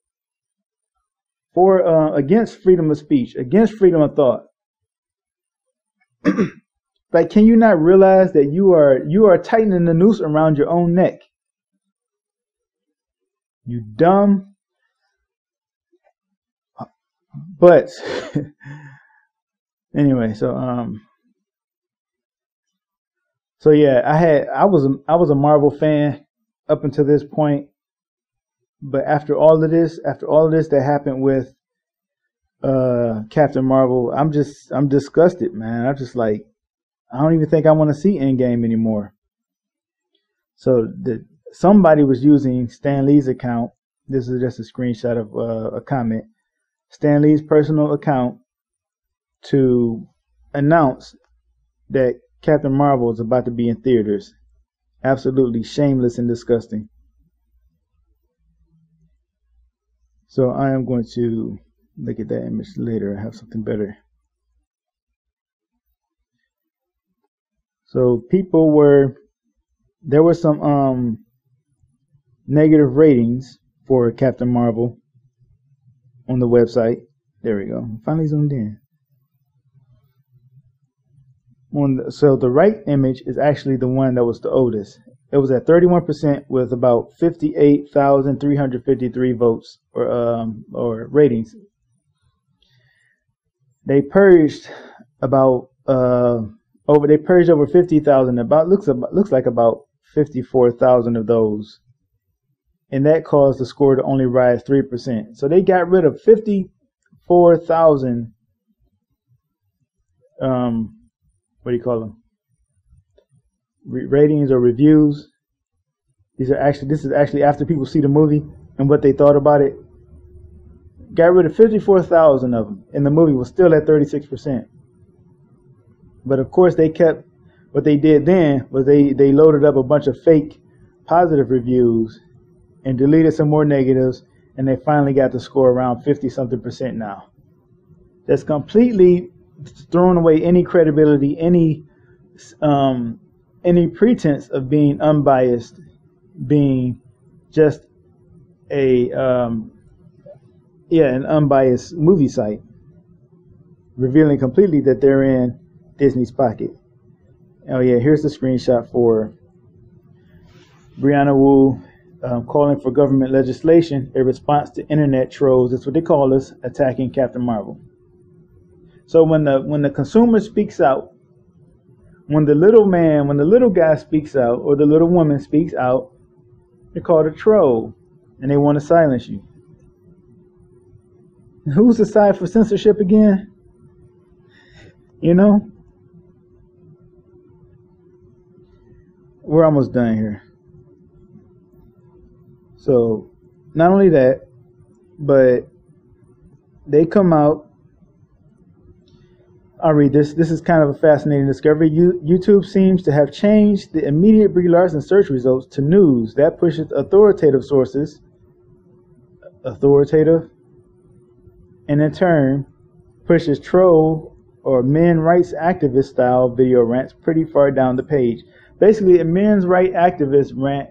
for against freedom of speech, against freedom of thought. Like, can you not realize that you are tightening the noose around your own neck? You dumb. But anyway, so yeah, I was a Marvel fan up until this point, but after all of this that happened with Captain Marvel, I'm disgusted, man. I'm just like, I don't even think I want to see Endgame anymore. So somebody was using Stan Lee's account. This is just a screenshot of a comment. Stan Lee's personal account to announce that Captain Marvel is about to be in theaters. Absolutely shameless and disgusting. So I am going to look at that image later. I have something better. So there were some negative ratings for Captain Marvel on the website. There we go. Finally zoomed in. So the right image is actually the one that was the oldest. It was at 31% with about 58,353 votes or ratings. They purged over 50,000. Looks like about 54,000 of those, and that caused the score to only rise 3%. So they got rid of 54,000. What do you call them? Ratings or reviews. This is actually after people see the movie and what they thought about it. Got rid of 54,000 of them, and the movie was still at 36%. But of course, what they did then was they loaded up a bunch of fake positive reviews and deleted some more negatives, and they finally got the score around 50-something% now. That's completely throwing away any credibility, any pretense of being unbiased, being just an unbiased movie site, revealing completely that they're in Disney's pocket. Oh yeah, here's the screenshot for Brianna Wu calling for government legislation, a response to internet trolls. That's what they call us, attacking Captain Marvel. So when the consumer speaks out, when the little guy speaks out, or the little woman speaks out, they're called a troll, and they want to silence you. Who's the side for censorship again? You know? We're almost done here. So, not only that, but they come out. I'll read this. This is kind of a fascinating discovery. YouTube seems to have changed the immediate Brie Larson search results to news. That pushes authoritative sources, and in turn pushes troll or men rights activist style video rants pretty far down the page. Basically, a men's right activist rant,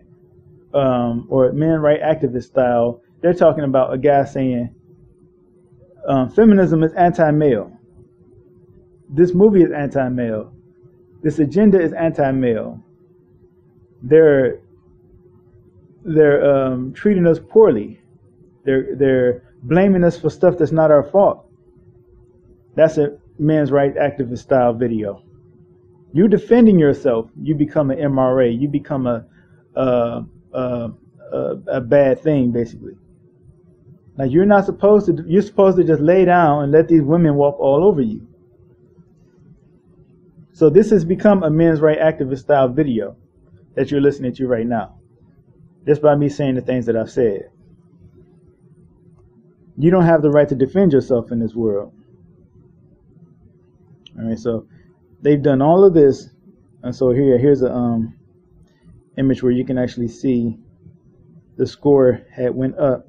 or men right activist style, they're talking about a guy saying feminism is anti-male. This movie is anti-male. This agenda is anti-male. They're treating us poorly. They're blaming us for stuff that's not our fault. That's a men's right activist style video. You defending yourself, you become an MRA. You become a bad thing, basically. Like, you're supposed to just lay down and let these women walk all over you. So this has become a men's right activist style video. that you're listening to right now, just by me saying the things that I've said. You don't have the right to defend yourself in this world. All right, so they've done all of this, and so here's a image where you can actually see the score had went up.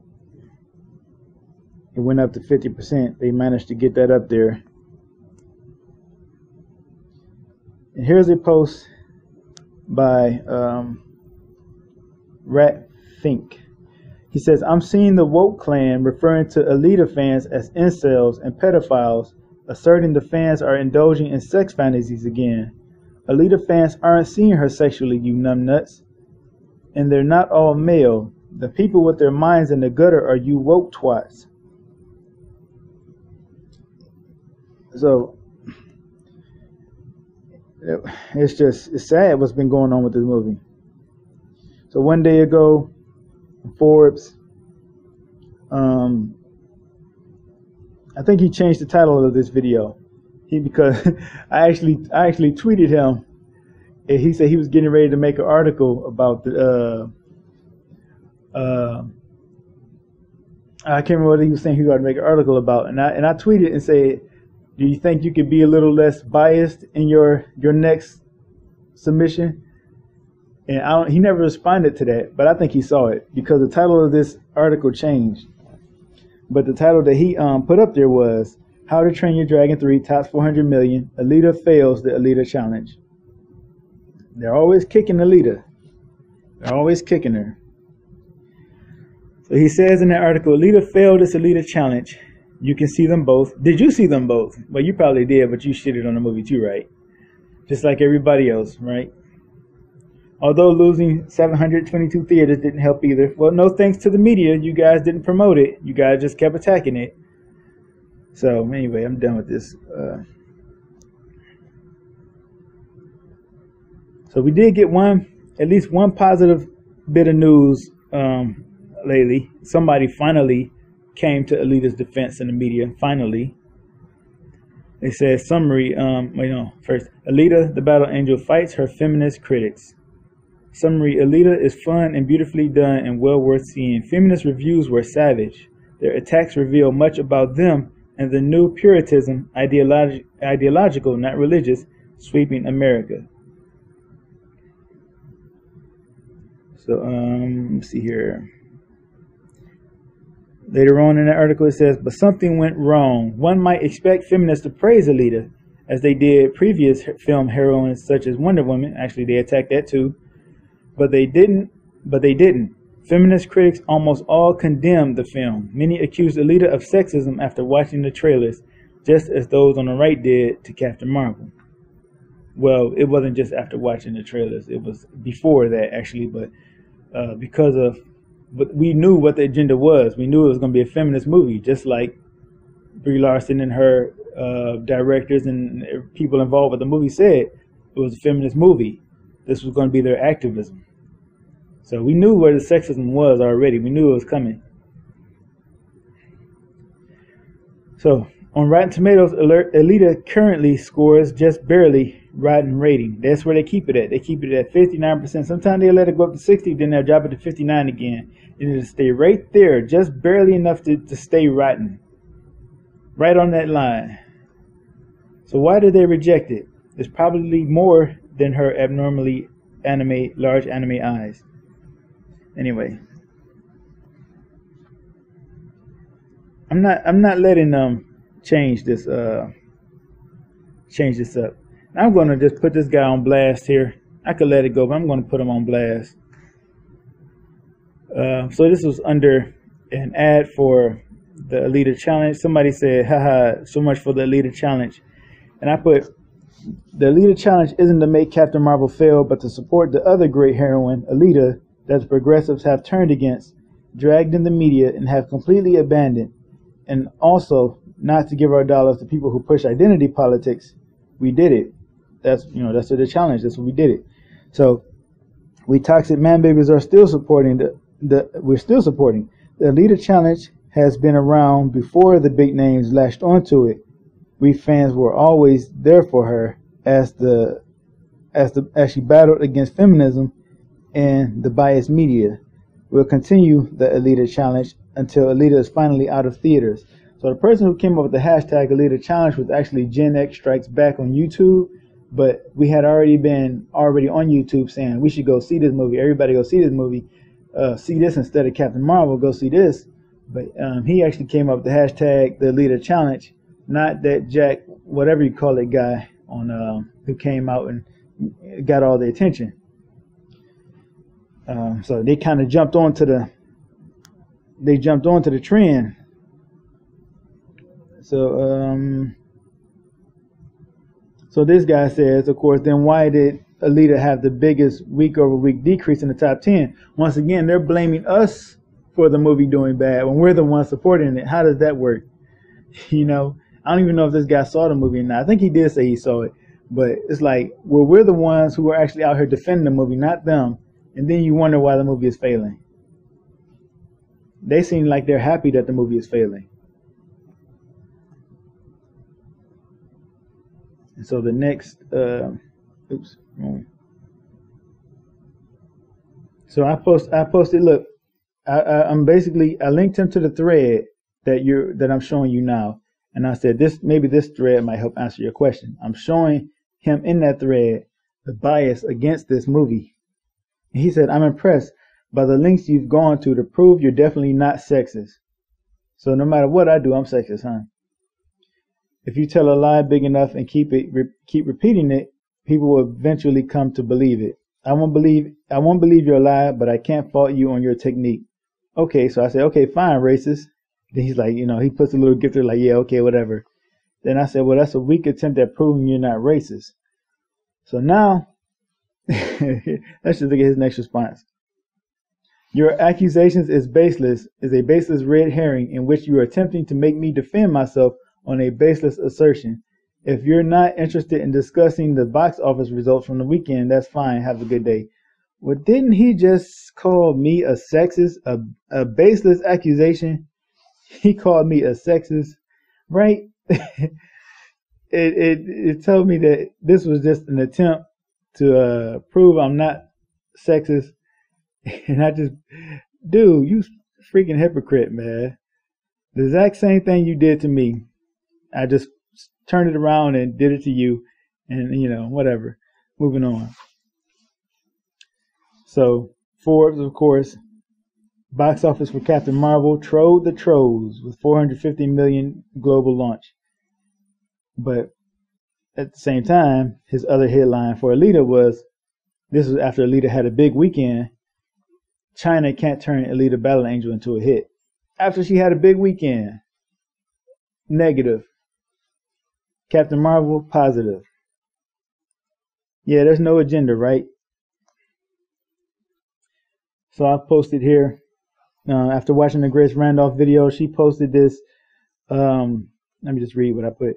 It went up to 50%. They managed to get that up there. And here's a post by Rat Think. He says, "I'm seeing the woke clan referring to ALITA fans as incels and pedophiles, asserting the fans are indulging in sex fantasies again. ALITA fans aren't seeing her sexually, you numbnuts. And they're not all male. The people with their minds in the gutter are you woke twats." So it's sad what's been going on with this movie. So one day ago, Forbes, I think he changed the title of this video. Because I actually tweeted him, and he said he was getting ready to make an article about the I can't remember what he was saying he was going to make an article about, and I tweeted and said, "Do you think you could be a little less biased in your next submission?" And he never responded to that, but I think he saw it because the title of this article changed. But the title that he put up there was "How to Train Your Dragon 3 Tops 400 Million. ALITA Fails the ALITA Challenge." They're always kicking ALITA. They're always kicking her. So he says in that article, "ALITA failed this ALITA challenge. You can see them both." Did you see them both? Well, you probably did, but you shitted on the movie too, right? Just like everybody else, right? Although losing 722 theaters didn't help either. Well, no thanks to the media. You guys didn't promote it. You guys just kept attacking it. So anyway, I'm done with this. So we did get at least one positive bit of news lately. Somebody finally came to ALITA's defense in the media. Finally, they said summary. First, ALITA, the Battle Angel, fights her feminist critics. Summary: ALITA is fun and beautifully done and well worth seeing. Feminist reviews were savage. Their attacks reveal much about them and the new Puritanism, ideological, not religious, sweeping America. So, let's see here. Later on in the article it says, "But something went wrong. One might expect feminists to praise ALITA, as they did previous film heroines such as Wonder Woman." Actually, they attacked that too. But they didn't. Feminist critics almost all condemned the film. Many accused ALITA of sexism after watching the trailers, just as those on the right did to Captain Marvel. Well, it wasn't just after watching the trailers. It was before that, actually. But but we knew what the agenda was. We knew it was going to be a feminist movie, just like Brie Larson and her directors and people involved with the movie said it was a feminist movie. This was going to be their activism. So we knew where the sexism was already. We knew it was coming. So on Rotten Tomatoes, ALITA currently scores just barely Rotten rating. That's where they keep it at. They keep it at 59%. Sometimes they let it go up to 60, then they'll drop it to 59 again. And it'll stay right there, just barely enough to stay rotten. Right on that line. So why did they reject it? It's probably more than her abnormally large anime eyes. Anyway, I'm not letting them change this up. I'm gonna just put this guy on blast here. I could let it go, but I'm gonna put him on blast. So this was under an ad for the ALITA challenge. Somebody said, "Haha, so much for the ALITA challenge," and I put, "The ALITA challenge isn't to make Captain Marvel fail, but to support the other great heroine, ALITA, that the progressives have turned against, dragged in the media, and have completely abandoned. And also not to give our dollars to people who push identity politics. We did it. That's the challenge. That's what we did it. So we toxic man babies are still supporting we're still supporting. The ALITA challenge has been around before the big names latched onto it. We fans were always there for her as she battled against feminism and the biased media. We'll continue the ALITA challenge until ALITA is finally out of theaters. So the person who came up with the hashtag ALITA challenge was actually Gen X Strikes Back on YouTube, but we had already on YouTube saying we should go see this movie. Everybody go see this movie. See this instead of Captain Marvel. Go see this. But he actually came up with the hashtag the ALITA challenge, not that Jack, whatever you call it, guy on who came out and got all the attention. So they kind of jumped onto the trend. So this guy says, of course, then why did ALITA have the biggest week-over-week decrease in the top 10? Once again, they're blaming us for the movie doing bad when we're the ones supporting it. How does that work? You know, I don't even know if this guy saw the movie or not. I think he did say he saw it, but it's like, well, we're the ones who are actually out here defending the movie, not them. And then you wonder why the movie is failing. They seem like they're happy that the movie is failing. And so the next, So I posted. Look, I linked him to the thread that I'm showing you now, and I said maybe this thread might help answer your question. I'm showing him in that thread the bias against this movie. And he said, I'm impressed by the lengths you've gone to prove you're definitely not sexist. So no matter what I do, I'm sexist, huh? If you tell a lie big enough and keep repeating it, people will eventually come to believe it. I won't believe your lie, but I can't fault you on your technique. Okay, so I said, okay, fine, racist. Then he's like, he puts a little gift there like, yeah, okay, whatever. Then I said, well, that's a weak attempt at proving you're not racist. So now, let's just look at his next response. Your accusations is a baseless red herring in which you are attempting to make me defend myself on a baseless assertion. If you're not interested in discussing the box office results from the weekend, that's fine. Have a good day. Well, didn't he just call me a sexist, a baseless accusation? He called me a sexist, right? It told me that this was just an attempt to prove I'm not sexist. And I just, dude, you freaking hypocrite, man. The exact same thing you did to me, I just turned it around and did it to you, and whatever. Moving on. So Forbes, of course, box office for Captain Marvel trolled the trolls with 450 million global launch. But at the same time, his other headline for ALITA was, this was after ALITA had a big weekend, China can't turn ALITA Battle Angel into a hit. After she had a big weekend, negative. Captain Marvel, positive. Yeah, there's no agenda, right? So I posted here, after watching the Grace Randolph video, she posted this. Let me just read what I put.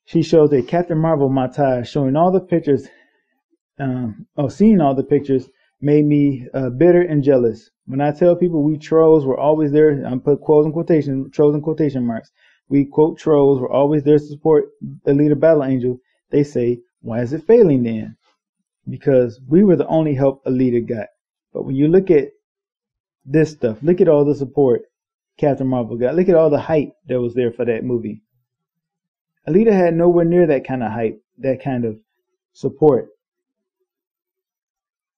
She shows a Captain Marvel montage showing all the pictures. Seeing all the pictures made me bitter and jealous. When I tell people we trolls were always there, I put trolls in quotation marks. We quote trolls were always there to support ALITA Battle Angel. They say, why is it failing then? Because we were the only help ALITA got. But when you look at this stuff, look at all the support Captain Marvel got. Look at all the hype that was there for that movie. ALITA had nowhere near that kind of hype, that kind of support.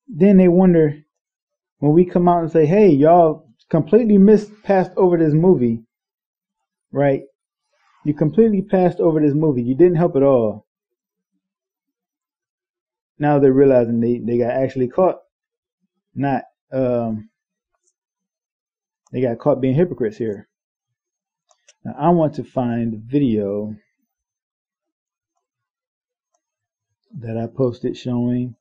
Then they wonder when we come out and say, hey, y'all completely passed over this movie, right? You completely passed over this movie. You didn't help at all. Now they're realizing they got actually caught. They got caught being hypocrites here. Now I want to find the video that I posted showing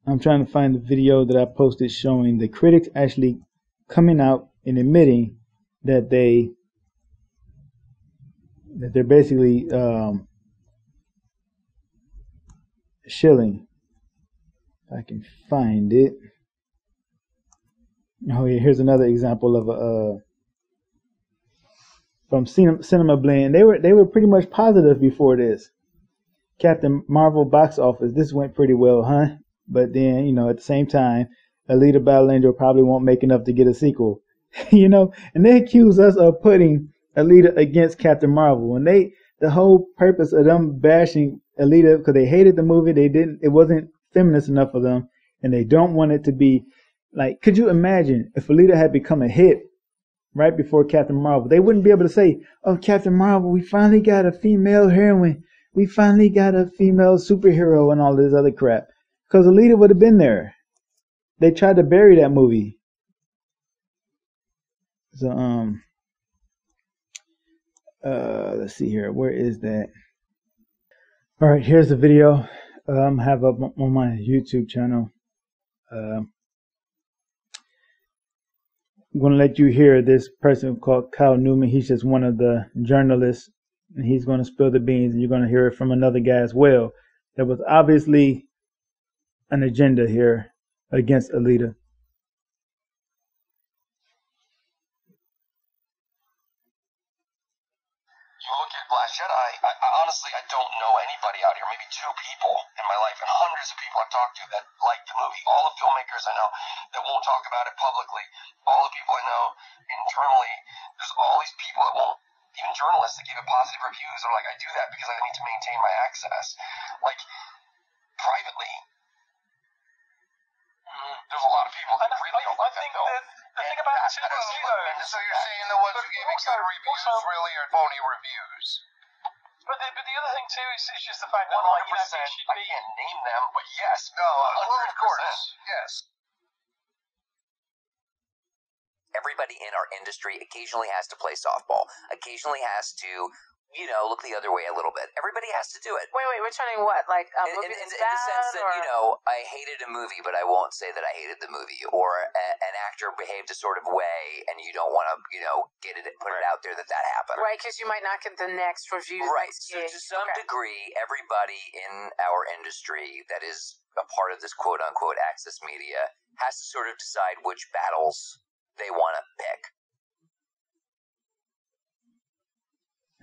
I'm trying to find the video that I posted showing the critics actually coming out and admitting that they're basically shilling. If I can find it. Oh yeah, here's another example of a from Cinema Blend. They were pretty much positive before this. Captain Marvel box office. This went pretty well, huh? But then, at the same time, Alita Battle Angel probably won't make enough to get a sequel. And they accuse us of putting Alita against Captain Marvel. And the whole purpose of them bashing Alita because they hated the movie, it wasn't feminist enough for them, and they don't want it to be like. Could you imagine if Alita had become a hit right before Captain Marvel? They wouldn't be able to say, "Oh, Captain Marvel, we finally got a female heroine. We finally got a female superhero," and all this other crap. Because Alita would have been there. They tried to bury that movie. So, let's see here. Where is that? All right, here's the video I have up on my YouTube channel. I'm going to let you hear this person called Kyle Newman. He's just one of the journalists, and he's going to spill the beans, and you're going to hear it from another guy as well. There was obviously an agenda here against Alita. You look at Last Jedi, I honestly, I don't know anybody out here, maybe 2 people in my life, and hundreds of people I've talked to that like the movie. All the filmmakers I know that won't talk about it publicly. All the people I know internally, there's all these people that won't, even journalists that give it positive reviews are like, I do that because I need to maintain my access. Like, privately, there's a lot of people that really don't like that film. The thing about it too, so you're saying the ones who gave it good reviews really are phony reviews? But the other thing too is just the fact that, 100%, I can't name them, but yes. No, well, of course, yes. Everybody in our industry occasionally has to play softball, occasionally has to, look the other way a little bit. Everybody has to do it. Wait, we're turning what? Like a movie in that's the sense that, or... I hated a movie, but I won't say that I hated the movie. Or an actor behaved a sort of way, and you don't want to, put it out there that happened. Right, because you might not get the next review. Right. So to some degree, everybody in our industry that is a part of this quote-unquote access media has to sort of decide which battles they want to pick.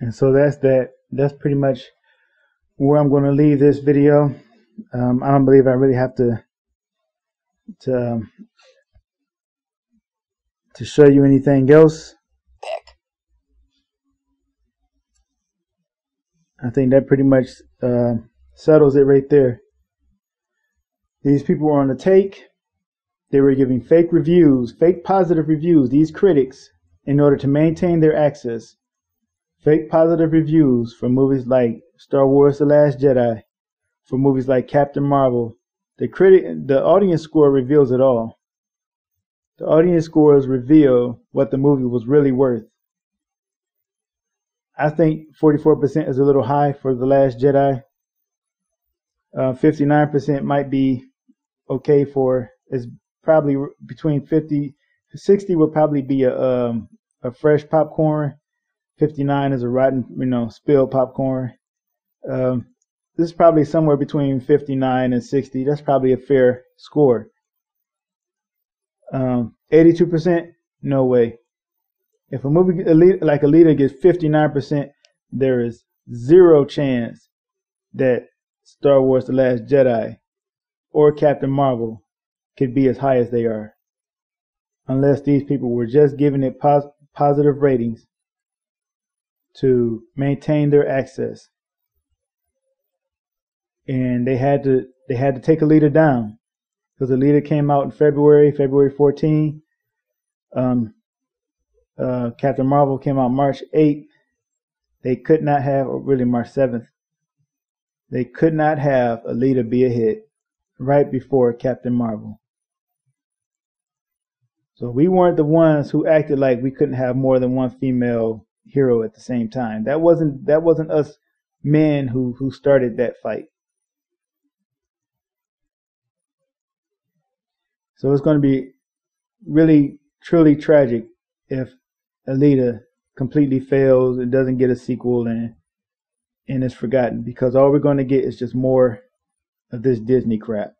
And so that's that. That's pretty much where I'm going to leave this video. I don't believe I really have to show you anything else. Pick. I think that pretty much settles it right there. These people were on the take. They were giving fake reviews, fake positive reviews, these critics, in order to maintain their access. Fake positive reviews for movies like Star Wars The Last Jedi, for movies like Captain Marvel. The audience score reveals it all. The audience scores reveal what the movie was really worth. I think 44% is a little high for The Last Jedi. 59% might be okay for. It's probably between 60 would probably be a fresh popcorn. 59 is a rotten, spilled popcorn. This is probably somewhere between 59 and 60. That's probably a fair score. 82%, no way. If a movie like Alita gets 59%, there is zero chance that Star Wars The Last Jedi or Captain Marvel could be as high as they are. Unless these people were just giving it positive ratings to maintain their access, and they had to take Alita down because Alita came out in February 14. Captain Marvel came out March 8th. They could not have, or really March 7th. They could not have Alita be a hit right before Captain Marvel. So we weren't the ones who acted like we couldn't have more than one female hero at the same time. That wasn't us men who started that fight. So it's going to be really truly tragic if Alita completely fails and doesn't get a sequel and is forgotten, because all we're going to get is just more of this Disney crap.